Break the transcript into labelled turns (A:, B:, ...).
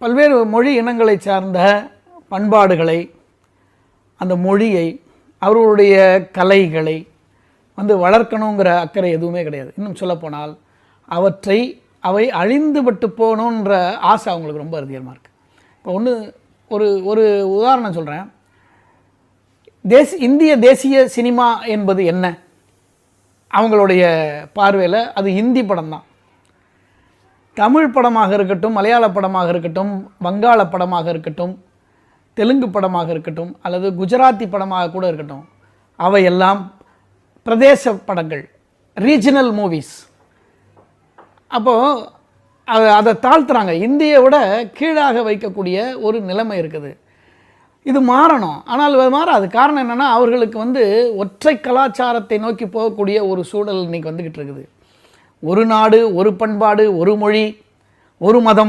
A: பல்வேறு மொழி இனங்களை சார்ந்த பண்பாடுகளை, அந்த மொழியை, அவர்களுடைய கலைகளை வளர்க்கணுங்கிற அக்கறை எதுவுமே கிடையாது. இன்னும் சொல்லப்போனால் அவை அழிந்துபட்டு போகணுன்ற ஆசை அவங்களுக்கு ரொம்ப அதிகமாக இருக்குது. இப்போ ஒரு உதாரணம் சொல்கிறேன். இந்திய தேசிய சினிமா என்பது என்ன? அவங்களுடைய பார்வையில் அது ஹிந்தி படம் தான். தமிழ் படமாக இருக்கட்டும், மலையாள படமாக இருக்கட்டும், வங்காள படமாக இருக்கட்டும், தெலுங்கு படமாக இருக்கட்டும், அல்லது குஜராத்தி படமாக கூட இருக்கட்டும், அவையெல்லாம் பிரதேச படங்கள், ரீஜனல் மூவிஸ். அப்போது அதை தாழ்த்துறாங்க. இந்தியை விட கீழாக வைக்கக்கூடிய ஒரு நிலைமை இருக்குது. இது மாறணும். ஆனால் மாறாது. காரணம் என்னென்னா, அவர்களுக்கு ஒற்றை கலாச்சாரத்தை நோக்கி போகக்கூடிய ஒரு சூழல் இன்றைக்கி வந்துக்கிட்டு இருக்குது. ஒரு நாடு, ஒரு பண்பாடு, ஒரு மொழி, ஒரு மதம்.